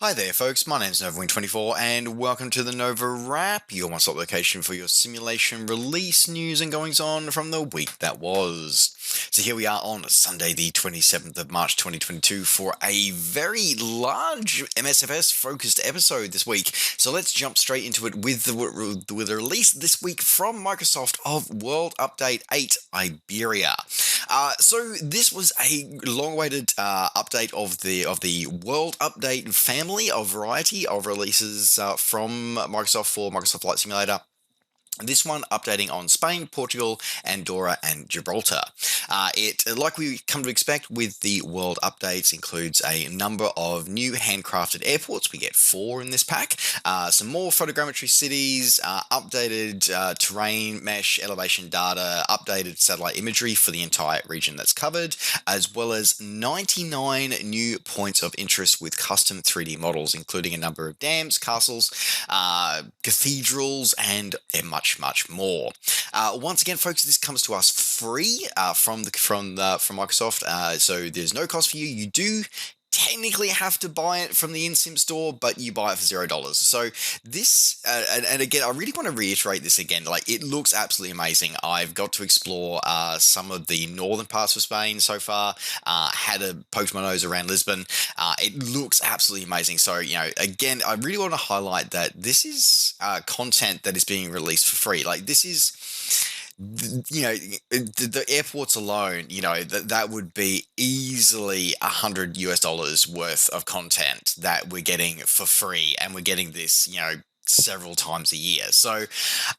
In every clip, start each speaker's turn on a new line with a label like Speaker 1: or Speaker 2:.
Speaker 1: Hi there, folks. My name's NovaWrap, and welcome to the NovaWrap, your one-stop location for your simulation release news and goings-on from the week that was. So here we are on Sunday, the 27th of March, 2022, for a very large MSFS-focused episode this week. So let's jump straight into it with the release this week from Microsoft of World Update 8 Iberia. So this was a long-awaited update of the World Update family, a variety of releases from Microsoft for Microsoft Flight Simulator. This one updating on Spain, Portugal, Andorra, and Gibraltar. Like we come to expect with the world updates, includes a number of new handcrafted airports. We get 4 in this pack. Some more photogrammetry cities, updated terrain mesh elevation data, updated satellite imagery for the entire region that's covered, as well as 99 new points of interest with custom 3D models, including a number of dams, castles, cathedrals, and much more. Once again, folks, this comes to us free from Microsoft, so there's no cost for you. You do technically have to buy it from the in-sim store, but you buy it for $0. So this, and again, I really want to reiterate this again. Like, it looks absolutely amazing. I've got to explore some of the northern parts of Spain so far. Had a poked my nose around Lisbon. It looks absolutely amazing. So, again, I really want to highlight that this is content that is being released for free. Like, this is, the airports alone, that would be easily $100 worth of content that we're getting for free, and we're getting this, several times a year. So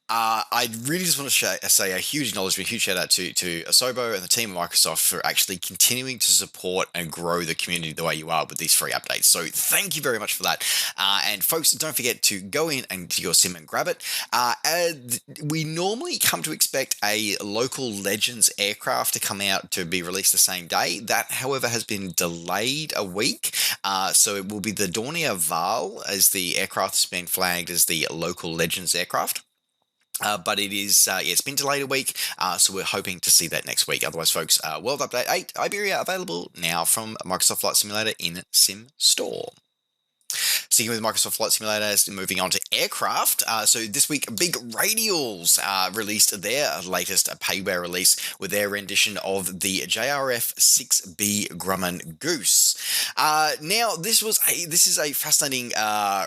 Speaker 1: I really just want to say a huge acknowledgement, huge shout out to Asobo and the team of Microsoft for actually continuing to support and grow the community the way you are with these free updates. So thank you very much for that. And folks, don't forget to go in and to your sim and grab it. We normally come to expect a local Legends aircraft to come out to be released the same day. That, however, has been delayed a week. So it will be the Dornier Val as the aircraft has been flagged as the local Legends aircraft. But it is, it's been delayed a week, so we're hoping to see that next week. Otherwise, folks, World Update 8 Iberia available now from Microsoft Flight Simulator in Sim Store. Sticking with Microsoft Flight Simulator, moving on to aircraft. So this week, Big Radials released their latest payware release with their rendition of the JRF 6B Grumman Goose. Now, this is a fascinating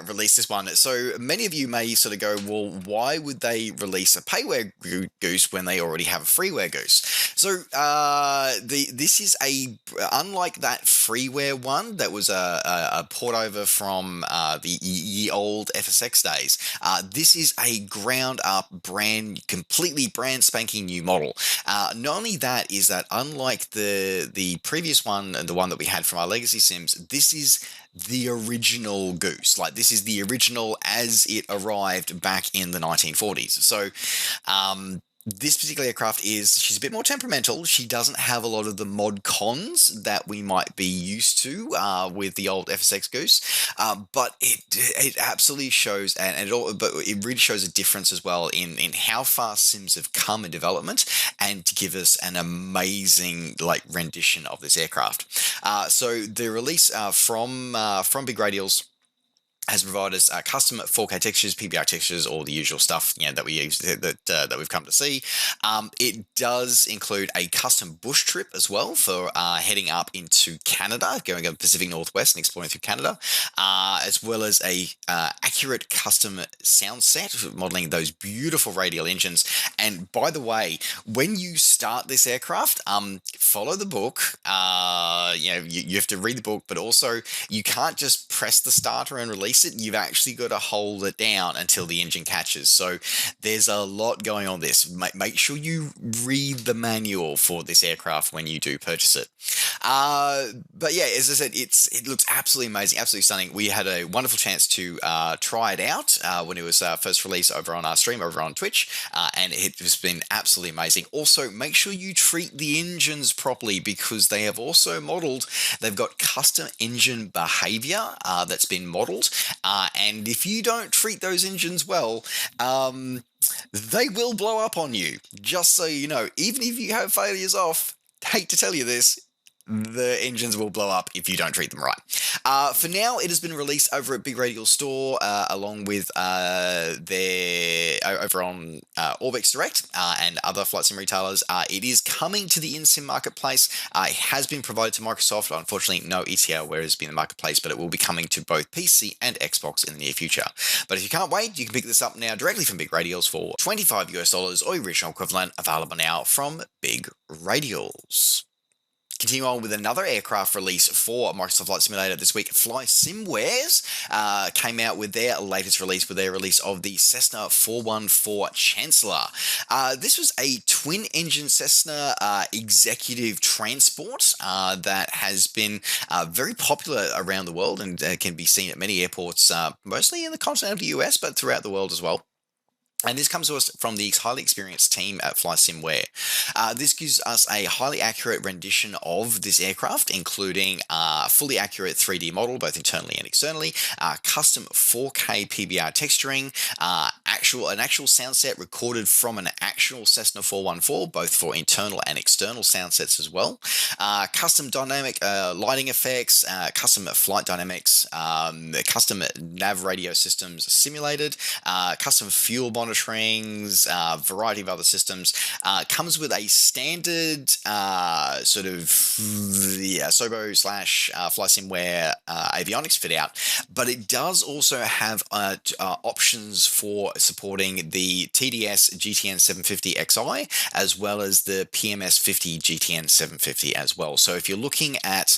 Speaker 1: release, this one. So many of you may sort of go, well, why would they release a payware goose when they already have a freeware goose? So this is unlike that freeware one that was a port over from the ye old FSX days. This is a ground up completely brand spanking new model. Not only that, is that unlike the previous one and the one that we had from our legacy sims, this is the original Goose. Like, this is the original as it arrived back in the 1940s. So this particular aircraft she's a bit more temperamental. She doesn't have a lot of the mod cons that we might be used to with the old FSX Goose, but it absolutely shows, but it really shows a difference as well in how far Sims have come in development, and to give us an amazing rendition of this aircraft. So the release from Big Radials has provided us custom 4K textures, PBR textures, all the usual stuff that we use that we've come to see. It does include a custom bush trip as well for heading up into Canada, going over the Pacific Northwest and exploring through Canada, as well as a accurate custom sound set, modeling those beautiful radial engines. And by the way, when you start this aircraft, follow the book. You have to read the book, but also you can't just press the starter and release it. You've actually got to hold it down until the engine catches. So there's a lot going on this. Make sure you read the manual for this aircraft when you do purchase it. But yeah, as I said, it looks absolutely amazing, absolutely stunning. We had a wonderful chance to try it out when it was first released over on our stream over on Twitch, and it has been absolutely amazing. Also, make sure you treat the engines properly, because they have also modeled, they've got custom engine behavior that's been modeled, and if you don't treat those engines well, they will blow up on you. Just so you know, even if you have failures off, hate to tell you this, The engines will blow up if you don't treat them right. For now, it has been released over at Big Radial Store, along with over on Orbix Direct and other flight sim retailers. It is coming to the InSim marketplace. It has been provided to Microsoft. Unfortunately, no ETA where it has been in the marketplace, but it will be coming to both PC and Xbox in the near future. But if you can't wait, you can pick this up now directly from Big Radials for $25 or original equivalent, available now from Big Radials. Continue on with another aircraft release for Microsoft Flight Simulator this week. Fly Simwares came out with their latest release, with their release of the Cessna 414 Chancellor. This was a twin-engine Cessna executive transport that has been very popular around the world and can be seen at many airports, mostly in the continental US, but throughout the world as well. And this comes to us from the highly experienced team at Fly Simware. This gives us a highly accurate rendition of this aircraft, including fully accurate 3D model, both internally and externally, custom 4K PBR texturing, an actual sound set recorded from an actual Cessna 414, both for internal and external sound sets as well, custom dynamic lighting effects, custom flight dynamics, custom nav radio systems simulated, custom fuel monitoring, variety of other systems. Comes with a standard sort of Sobo slash Fly Simware avionics fit out, but it does also have options for supporting the TDS GTN 750 XI as well as the PMS 50 GTN 750 as well. So if you're looking at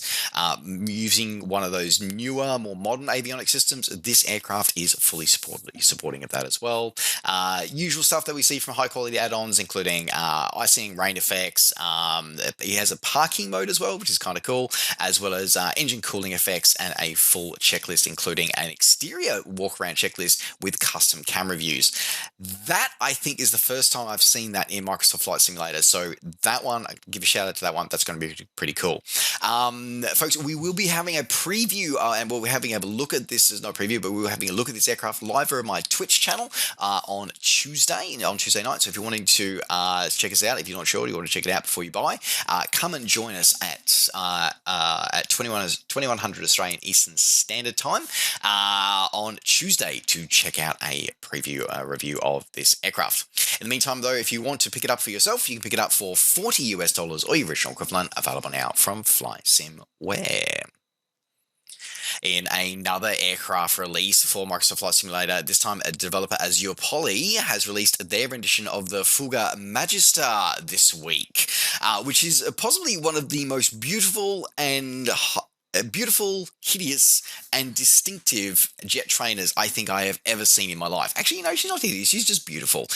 Speaker 1: using one of those newer, more modern avionics systems, this aircraft is fully supporting of that as well. Usual stuff that we see from high quality add-ons, including icing, rain effects. He has a parking mode as well, which is kind of cool, as well as engine cooling effects and a full checklist, including an exterior walk-around checklist with custom camera views. That, I think, is the first time I've seen that in Microsoft Flight Simulator. So that one, I give a shout out to that one. That's going to be pretty cool. Folks, we will be having a preview, and we'll be having a look at this. There's no preview, but we were having a look at this aircraft live over my Twitch channel on Tuesday night. So if you're wanting to check us out, if you're not sure, you want to check it out before you buy, come and join us at 2100 Australian Eastern Standard Time on Tuesday to check out a review of this aircraft. In the meantime, though, if you want to pick it up for yourself, you can pick it up for $40 or your original equivalent, available now from Fly Simware. In another aircraft release for Microsoft Flight Simulator, this time a developer Azure Poly has released their rendition of the Fuga Magister this week, which is possibly one of the most beautiful, hideous, and distinctive jet trainers I think I have ever seen in my life. Actually, no, she's not hideous. She's just beautiful.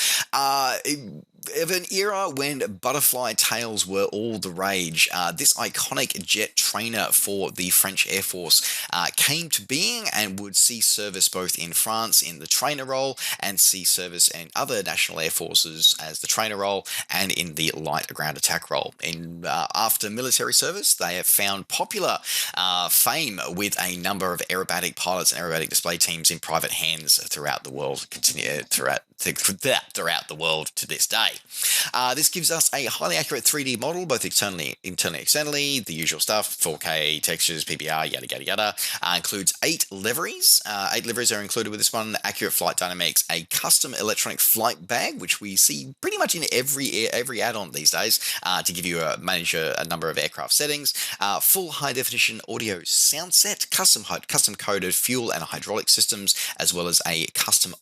Speaker 1: Of an era when butterfly tails were all the rage, this iconic jet trainer for the French Air Force came to being and would see service both in France in the trainer role and see service in other national air forces as the trainer role and in the light ground attack role. After military service, they have found popular fame with a number of aerobatic pilots and aerobatic display teams in private hands throughout the world, throughout the world to this day. This gives us a highly accurate 3D model, both internally and externally, the usual stuff, 4K textures, PBR, yada, yada, yada. Includes 8 liveries. 8 liveries are included with this one, accurate flight dynamics, a custom electronic flight bag, which we see pretty much in every add-on these days, to give you manage a number of aircraft settings, full high-definition audio sound set, custom coded fuel and hydraulic systems, as well as a custom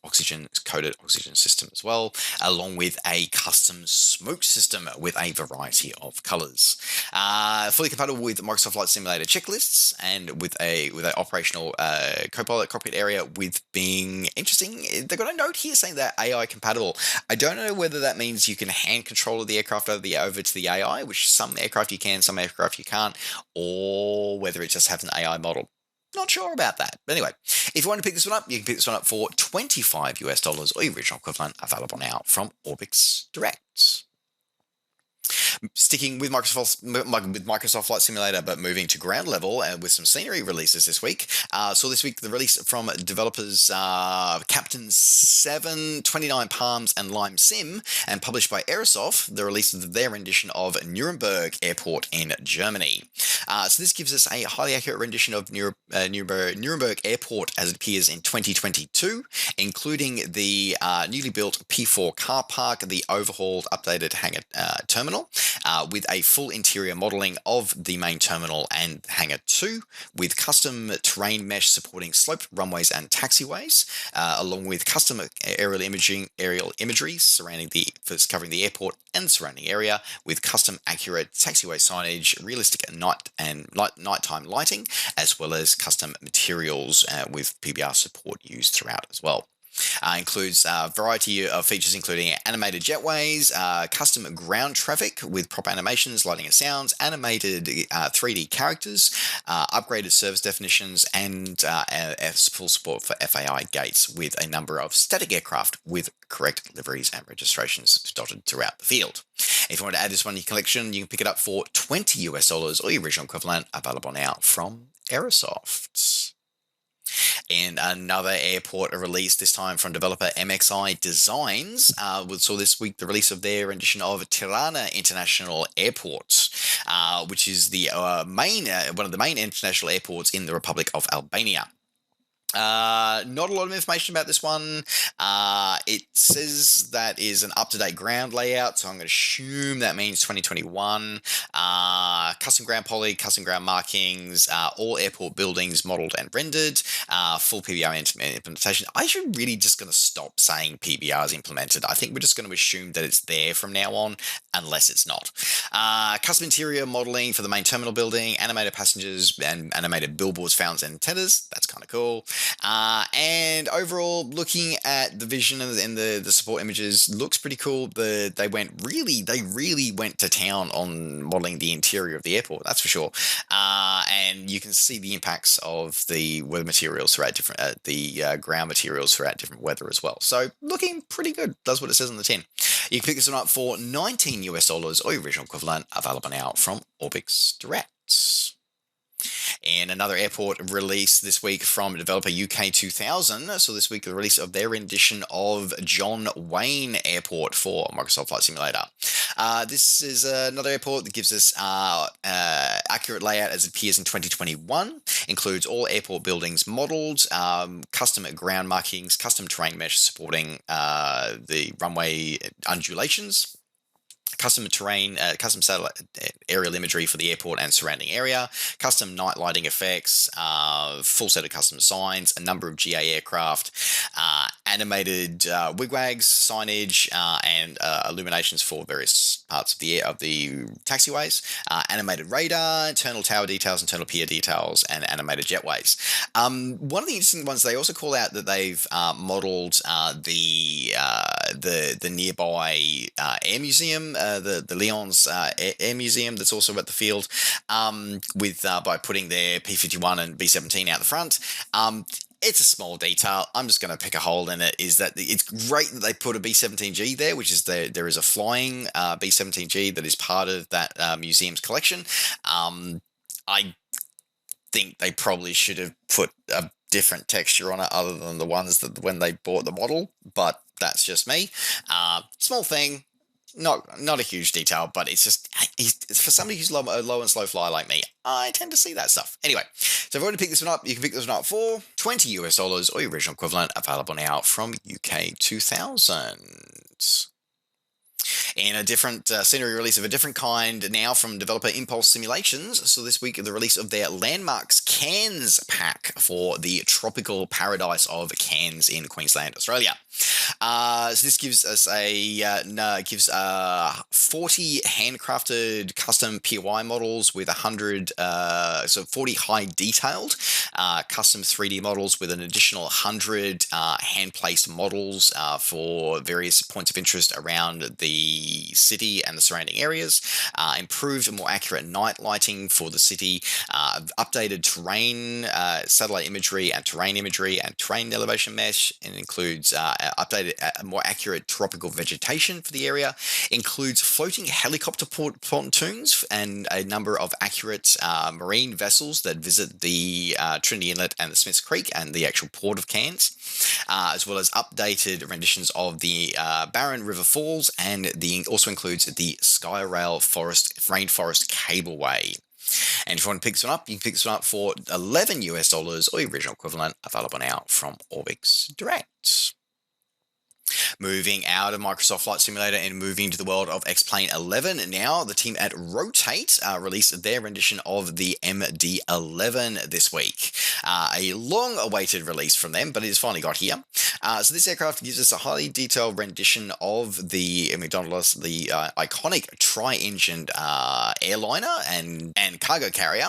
Speaker 1: coded oxygen system as well, along with a custom smoke system with a variety of colors. Fully compatible with Microsoft Flight Simulator checklists and with a operational Copilot cockpit area with being interesting. They've got a note here saying that AI compatible. I don't know whether that means you can hand control of the aircraft over to the AI, which some aircraft you can, some aircraft you can't, or whether it just has an AI model. Not sure about that. But anyway, if you want to pick this one up, you can pick this one up for $25 or your original equivalent, available now from Orbix Direct. Sticking with Microsoft Flight Simulator, but moving to ground level and with some scenery releases this week. So this week, the release from developers Captain 7, 29 Palms, and Lime Sim, and published by Aerosoft, the release of their rendition of Nuremberg Airport in Germany. So this gives us a highly accurate rendition of Nuremberg Airport as it appears in 2022, including the newly built P4 car park, the overhauled, updated hangar terminal, with a full interior modelling of the main terminal and Hangar 2, with custom terrain mesh supporting sloped runways and taxiways, along with custom aerial imagery covering the airport and surrounding area, with custom accurate taxiway signage, realistic nighttime lighting, as well as custom materials with PBR support used throughout as well. Includes a variety of features including animated jetways, custom ground traffic with proper animations, lighting and sounds, animated 3D characters, upgraded service definitions, and full support for FAI gates, with a number of static aircraft with correct liveries and registrations dotted throughout the field. If you want to add this one to your collection, you can pick it up for $20 or your original equivalent, available now from Aerosoft. And another airport release, this time from developer MXI Designs, we saw this week the release of their rendition of Tirana International Airport, which is the one of the main international airports in the Republic of Albania. Not a lot of information about this one. It says that is an up-to-date ground layout, so I'm going to assume that means 2021. Custom ground poly, custom ground markings, all airport buildings modelled and rendered, full PBR implementation. I should really just going to stop saying PBR is implemented. I think we're just going to assume that it's there from now on, unless it's not. Custom interior modelling for the main terminal building, animated passengers and animated billboards, fountains and antennas. That's kind of cool. And overall, looking at the vision and the support images, looks pretty cool. They really went to town on modeling the interior of the airport, that's for sure. And you can see the impacts of the weather materials throughout different ground materials throughout different weather as well. So looking pretty good. Does what it says on the tin. You can pick this one up for $19 or your original equivalent, available now from Orbix Direct. And another airport release this week from developer UK 2000. So this week, the release of their rendition of John Wayne Airport for Microsoft Flight Simulator. This is another airport that gives us accurate layout as it appears in 2021. Includes all airport buildings modelled, custom ground markings, custom terrain mesh supporting the runway undulations, custom terrain, custom satellite aerial imagery for the airport and surrounding area, custom night lighting effects, full set of custom signs, a number of GA aircraft, animated wigwags, signage, and illuminations for various parts of the taxiways, animated radar, internal tower details, internal pier details, and animated jetways. One of the interesting ones, they also call out that they've modelled the nearby air museum, the Lyon's Air Museum that's also at the field, by putting their P-51 and B-17 out the front. It's a small detail. I'm just going to pick a hole in it. Is that it's great that they put a B-17G there, which is there is a flying B-17G that is part of that museum's collection. I think they probably should have put a different texture on it other than the ones that when they bought the model, but that's just me. Small thing. Not a huge detail, but it's just for somebody who's low and slow flyer like me, I tend to see that stuff. Anyway, so if you want to pick this one up, you can pick this one up for $20 or your original equivalent, available now from UK 2000. And a different scenery release of a different kind now from developer Impulse Simulations. So this week, the release of their Landmarks Cairns pack for the tropical paradise of Cairns in Queensland, Australia. So this gives us 40 handcrafted custom POI models with 40 high detailed custom 3D models with an additional 100 hand-placed models for various points of interest around the city and the surrounding areas, improved and more accurate night lighting for the city, updated terrain, satellite imagery and terrain elevation mesh, and includes updated updated, more accurate tropical vegetation for the area, includes floating helicopter pontoons and a number of accurate marine vessels that visit the Trinity Inlet and the Smiths Creek and the actual port of Cairns, as well as updated renditions of the Barron River Falls, and also includes the Skyrail Rainforest Cableway. And if you want to pick this one up, you can pick this one up for $11 or the original equivalent, available now from Orbix Direct. Moving out of Microsoft Flight Simulator and moving into the world of X-Plane 11, now the team at Rotate released their rendition of the MD-11 this week. A long-awaited release from them, but it has finally got here. So this aircraft gives us a highly detailed rendition of the McDonnell's, the iconic tri-engined airliner and cargo carrier,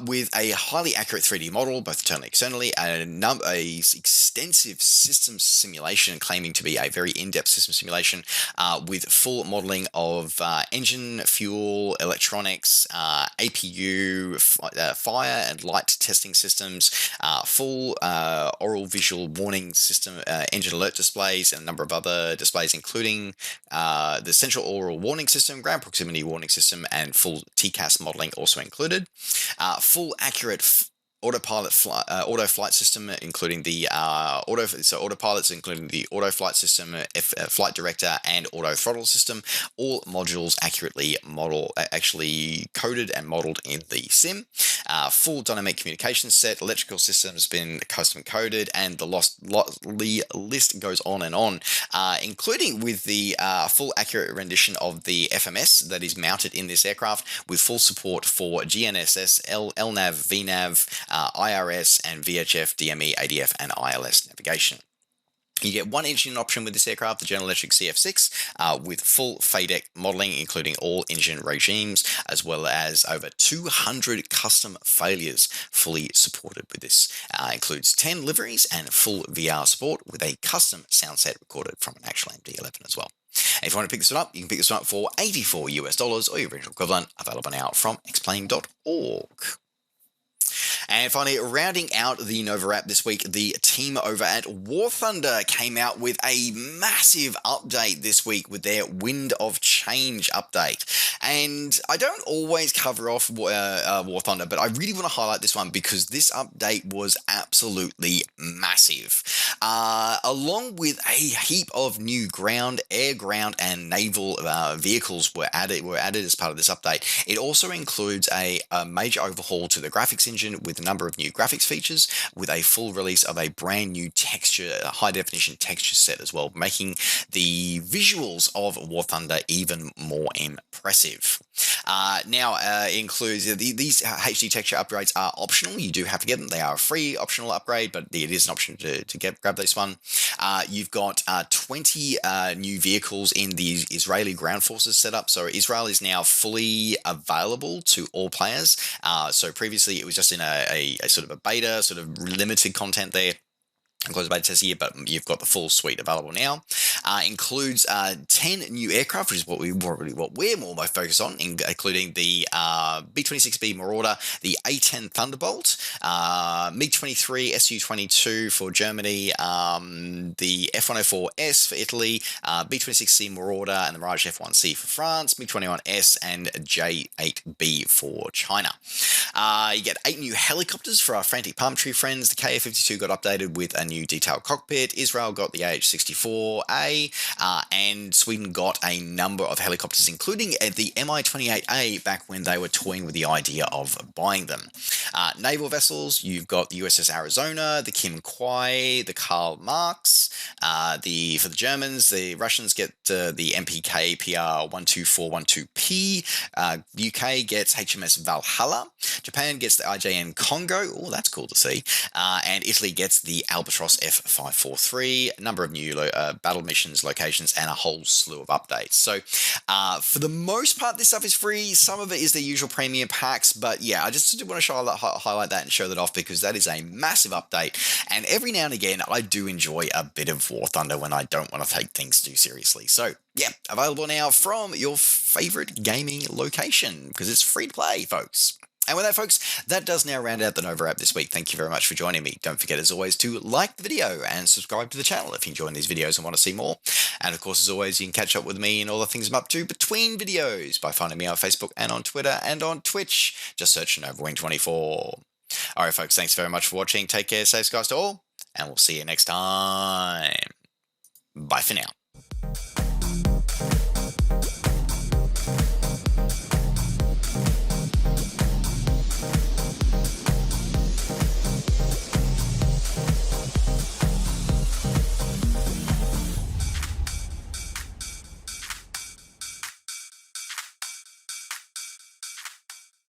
Speaker 1: with a highly accurate 3D model, both internally and externally, and a extensive systems simulation claiming to be a very in-depth system simulation with full modeling of engine, fuel, electronics, APU, fire and light testing systems, full oral visual warning system, engine alert displays, and a number of other displays, including the central oral warning system, ground proximity warning system, and full TCAS modeling also included. Full accurate auto flight system, including the autopilots, including the auto flight system, flight director, and auto throttle system. All modules actually coded and modeled in the sim. Full dynamic communication set, electrical systems been custom coded, and the list goes on and on, including with the full accurate rendition of the FMS that is mounted in this aircraft, with full support for GNSS, LNAV, VNAV, IRS, and VHF, DME, ADF, and ILS navigation. You get one engine option with this aircraft, the General Electric CF6, with full FADEC modeling, including all engine regimes, as well as over 200 custom failures fully supported with this. Includes 10 liveries and full VR support, with a custom sound set recorded from an actual MD-11 as well. And if you want to pick this one up, you can pick this one up for $84 or your original equivalent, available now from xplane.org. And finally, rounding out the NovaWrap this week, the team over at War Thunder came out with a massive update this week with their Wind of Change update. And I don't always cover off War Thunder, but I really want to highlight this one because this update was absolutely massive. Along with a heap of new ground, air, ground, and naval vehicles were added as part of this update. It also includes a major overhaul to the graphics engine with a number of new graphics features, with a full release of a brand new high definition texture set as well, making the visuals of War Thunder even more impressive. Now, includes these HD texture upgrades are optional. You do have to get them. They are a free optional upgrade, but it is an option to grab this one. You've got 20 new vehicles in the Israeli ground forces setup. So Israel is now fully available to all players. So previously it was just in a sort of a beta, sort of limited content there. Close beta test here, but you've got the full suite available now. Includes 10 new aircraft, which is what we're more focused on, including the B-26B Marauder, the A-10 Thunderbolt, MiG-23, Su-22 for Germany, the F-104S for Italy, B-26C Marauder, and the Mirage F-1C for France, MiG-21S, and J-8B for China. You get 8 new helicopters for our frantic palm tree friends. The KA-52 got updated with a new detailed cockpit. Israel got the AH-64A, and Sweden got a number of helicopters, including the Mi-28A back when they were toying with the idea of buying them. Naval vessels, you've got the USS Arizona, the Kim Kwai, the Karl Marx. For the Germans, the Russians get the MPK PR-12412P. UK gets HMS Valhalla. Japan gets the IJN Congo. Oh, that's cool to see. And Italy gets the Albatross F543. A number of new battle missions, locations, and a whole slew of updates. So for the most part, this stuff is free. Some of it is the usual premium packs, but yeah, I just want to highlight that and show that off because that is a massive update. And every now and again, I do enjoy a bit of War Thunder when I don't want to take things too seriously. So yeah, available now from your favorite gaming location because it's free to play, folks. And with that, folks, that does now round out the NovaWrap this week. Thank you very much for joining me. Don't forget, as always, to like the video and subscribe to the channel if you're enjoying these videos and want to see more. And of course, as always, you can catch up with me and all the things I'm up to between videos by finding me on Facebook and on Twitter and on Twitch. Just search NovaWing24. All right, folks, thanks very much for watching. Take care, safe skies to all, and we'll see you next time. Bye for now.